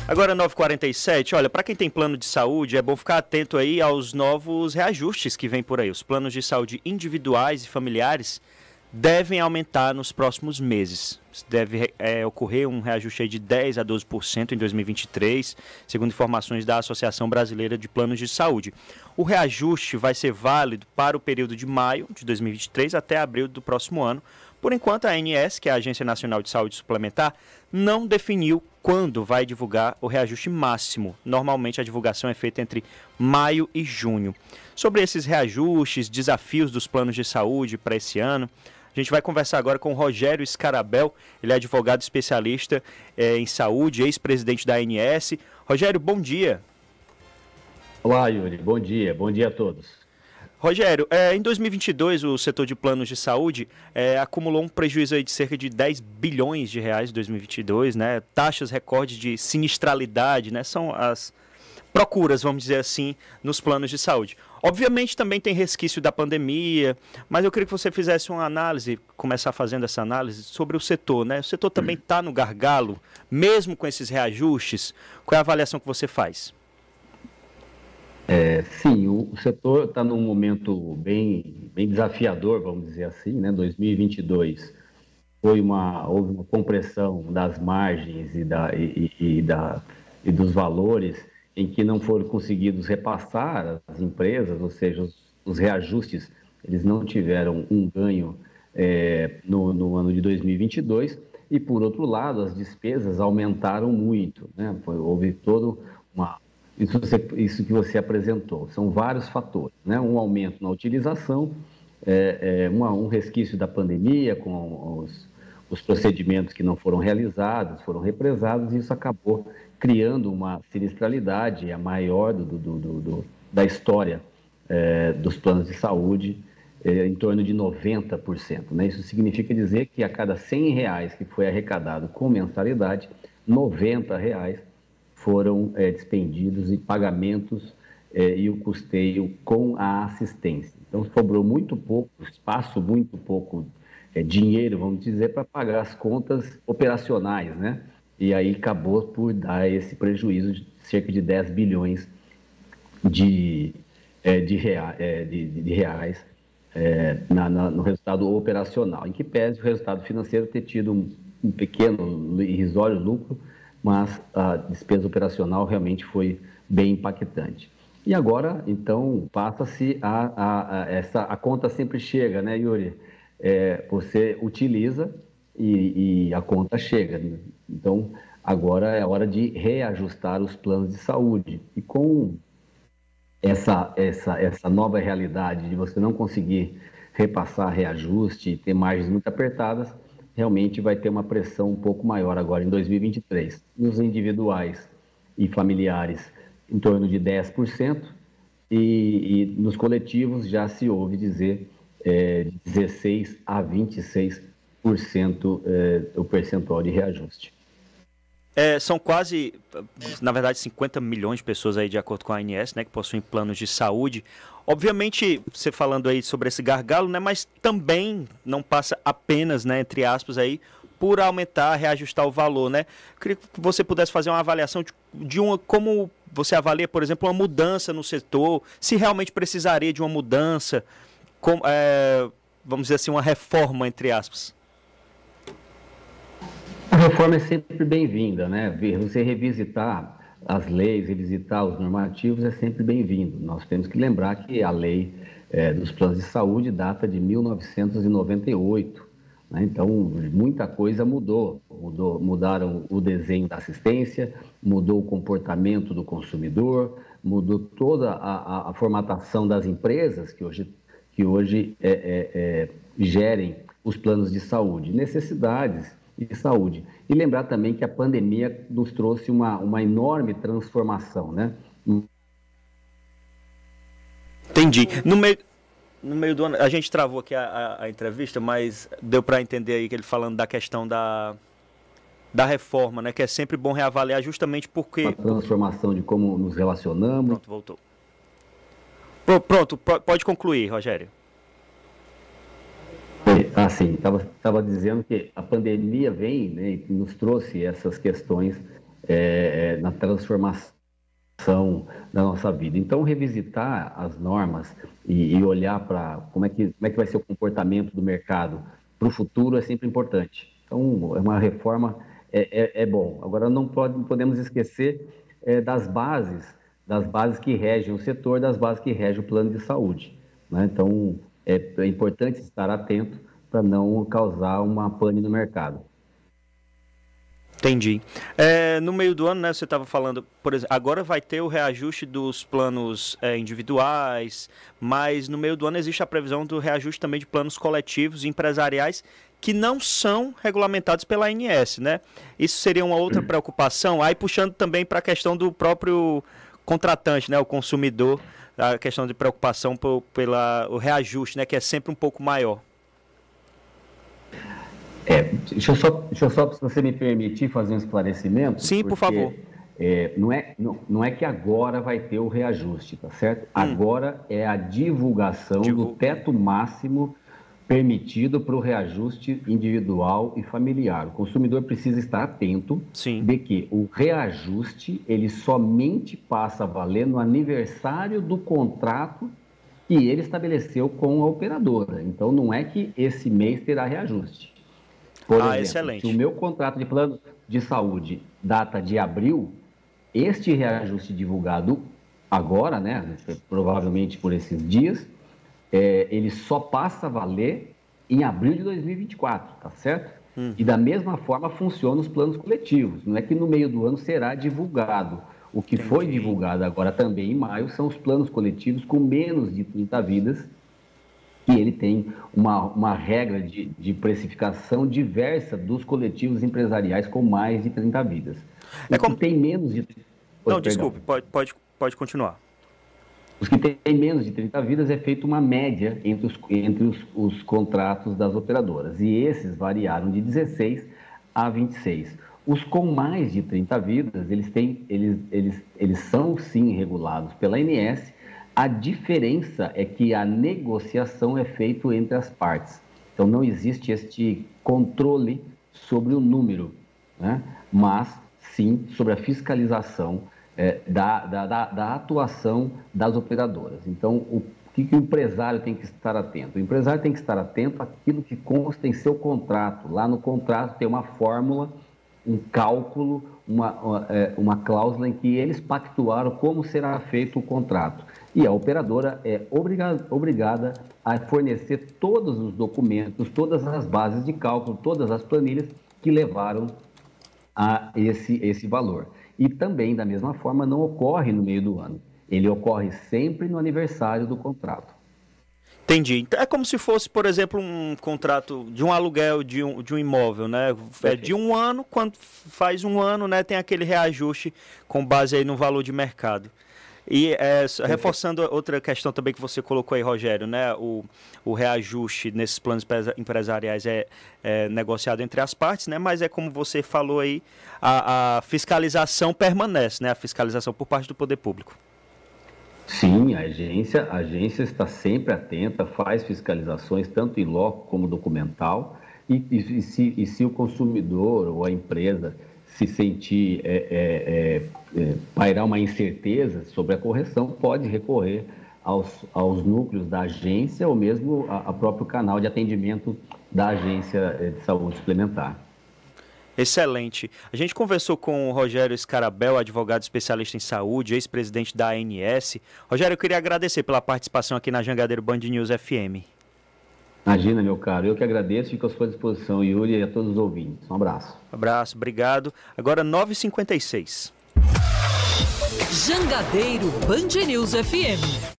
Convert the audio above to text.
Agora 9h47, olha, para quem tem plano de saúde, é bom ficar atento aí aos novos reajustes que vêm por aí. Os planos de saúde individuais e familiares devem aumentar nos próximos meses. Deve ocorrer um reajuste aí de 10% a 12% em 2023, segundo informações da Associação Brasileira de Planos de Saúde. O reajuste vai ser válido para o período de maio de 2023 até abril do próximo ano. Por enquanto, a ANS, que é a Agência Nacional de Saúde Suplementar, não definiu quando vai divulgar o reajuste máximo. Normalmente, a divulgação é feita entre maio e junho. Sobre esses reajustes, desafios dos planos de saúde para esse ano, a gente vai conversar agora com o Rogério Scarabel. Ele é advogado especialista em saúde, ex-presidente da ANS. Rogério, bom dia. Olá, Yuri. Bom dia a todos. Rogério, em 2022 o setor de planos de saúde acumulou um prejuízo aí de cerca de 10 bilhões de reais em 2022, né? Taxas recorde de sinistralidade, né? São as procuras, vamos dizer assim, nos planos de saúde. Obviamente também tem resquício da pandemia, mas eu queria que você fizesse uma análise, começar fazendo essa análise sobre o setor, né? O setor também está no gargalo, mesmo com esses reajustes. Qual é a avaliação que você faz? Sim, o setor está num momento bem desafiador, vamos dizer assim, né? 2022 houve uma compressão das margens e dos valores em que não foram conseguidos repassar as empresas, ou seja, os reajustes, eles não tiveram um ganho no ano de 2022 e, por outro lado, as despesas aumentaram muito, né? Houve todo uma... Isso que você apresentou, são vários fatores, né? Um aumento na utilização, um resquício da pandemia com os procedimentos que não foram realizados, foram represados, e isso acabou criando uma sinistralidade, a maior da história dos planos de saúde, em torno de 90%. Né? Isso significa dizer que a cada R$100 que foi arrecadado com mensalidade, R$90 foram despendidos em pagamentos e o custeio com a assistência. Então, sobrou muito pouco espaço, muito pouco dinheiro, vamos dizer, para pagar as contas operacionais, né? E aí acabou por dar esse prejuízo de cerca de 10 bilhões de reais no resultado operacional, em que pese o resultado financeiro ter tido um pequeno, irrisório lucro, mas a despesa operacional realmente foi bem impactante. E agora, então, passa-se a conta sempre chega, né, Yuri? Você utiliza e a conta chega. Então, agora é hora de reajustar os planos de saúde. E com essa nova realidade de você não conseguir repassar reajuste e ter margens muito apertadas, realmente vai ter uma pressão um pouco maior agora em 2023. Nos individuais e familiares, em torno de 10%, e nos coletivos já se ouve dizer 16% a 26% o percentual de reajuste. São quase, na verdade, 50 milhões de pessoas aí, de acordo com a ANS, né, que possuem planos de saúde. Obviamente, você falando aí sobre esse gargalo, né, mas também não passa apenas, né, entre aspas, aí, por aumentar, reajustar o valor, né? Eu queria que você pudesse fazer uma avaliação como você avalia, por exemplo, uma mudança no setor, se realmente precisaria de uma mudança, vamos dizer assim, uma reforma, entre aspas. A reforma é sempre bem-vinda, né? Você revisitar as leis, revisitar os normativos é sempre bem-vindo. Nós temos que lembrar que a lei dos planos de saúde data de 1998, né? Então, muita coisa mudou. Mudaram o desenho da assistência, mudou o comportamento do consumidor, mudou toda a formatação das empresas que hoje gerem os planos de saúde, necessidades de saúde. E lembrar também que a pandemia nos trouxe uma enorme transformação, né? Entendi. No meio do ano, a gente travou aqui a entrevista, mas deu para entender aí que ele falando da questão da reforma, né? Que é sempre bom reavaliar justamente porque... Uma transformação de como nos relacionamos. Pronto, voltou. Pronto, pode concluir, Rogério. Sim, estava dizendo que a pandemia vem, né, e nos trouxe essas questões na transformação da nossa vida. Então, revisitar as normas e olhar para como é que vai ser o comportamento do mercado para o futuro é sempre importante. Então, uma reforma é bom. Agora, não podemos esquecer das bases que regem o setor, das bases que regem o plano de saúde, né? Então, é importante estar atento para não causar uma pane no mercado. Entendi. No meio do ano, né, você estava falando, por exemplo, agora vai ter o reajuste dos planos individuais, mas no meio do ano existe a previsão do reajuste também de planos coletivos e empresariais que não são regulamentados pela ANS, né? Isso seria uma outra preocupação, aí puxando também para a questão do próprio contratante, né, o consumidor, a questão de preocupação pelo reajuste, né, que é sempre um pouco maior. Deixa eu só, se você me permitir, fazer um esclarecimento. Sim, por favor. Não é que agora vai ter o reajuste, tá certo? Agora é a divulgação do teto máximo permitido para o reajuste individual e familiar. O consumidor precisa estar atento de que o reajuste ele somente passa a valer no aniversário do contrato que ele estabeleceu com a operadora. Então, não é que esse mês terá reajuste. Por exemplo, excelente. Se o meu contrato de plano de saúde data de abril, este reajuste divulgado agora, né, provavelmente por esses dias, ele só passa a valer em abril de 2024, tá certo? E da mesma forma funcionam os planos coletivos. Não é que no meio do ano será divulgado. O que foi divulgado agora também em maio são os planos coletivos com menos de 30 vidas, que ele tem uma regra de precificação diversa dos coletivos empresariais com mais de 30 vidas. Tem menos de... Desculpe, pode continuar. Os que têm menos de 30 vidas é feita uma média entre os contratos das operadoras, e esses variaram de 16 a 26. Os com mais de 30 vidas, eles são sim regulados pela ANS. A diferença é que a negociação é feita entre as partes. Então, não existe este controle sobre o número, né? Mas sim sobre a fiscalização da atuação das operadoras. Então, o que o empresário tem que estar atento? O empresário tem que estar atento àquilo que consta em seu contrato. Lá no contrato tem uma fórmula, um cálculo, uma cláusula em que eles pactuaram como será feito o contrato. E a operadora é obrigada a fornecer todos os documentos, todas as bases de cálculo, todas as planilhas que levaram a esse valor. E também, da mesma forma, não ocorre no meio do ano. Ele ocorre sempre no aniversário do contrato. Entendi. É como se fosse, por exemplo, um contrato de um aluguel de um imóvel, né? De um ano, quando faz um ano, né, tem aquele reajuste com base aí no valor de mercado. E reforçando outra questão também que você colocou aí, Rogério, né? O reajuste nesses planos empresariais é negociado entre as partes, né? Mas é como você falou aí, a fiscalização permanece, né? A fiscalização por parte do poder público. Sim, a agência está sempre atenta, faz fiscalizações tanto em loco como documental, e se o consumidor ou a empresa se sentir pairar uma incerteza sobre a correção, pode recorrer aos núcleos da agência ou mesmo a próprio canal de atendimento da Agência de Saúde Suplementar. Excelente. A gente conversou com o Rogério Scarabel, advogado especialista em saúde, ex-presidente da ANS. Rogério, eu queria agradecer pela participação aqui na Jangadeiro Band News FM. Imagina, meu caro. Eu que agradeço, fico à sua disposição, Yuri, e a todos os ouvintes. Um abraço. Abraço, obrigado. Agora 9h56. Jangadeiro Band News FM.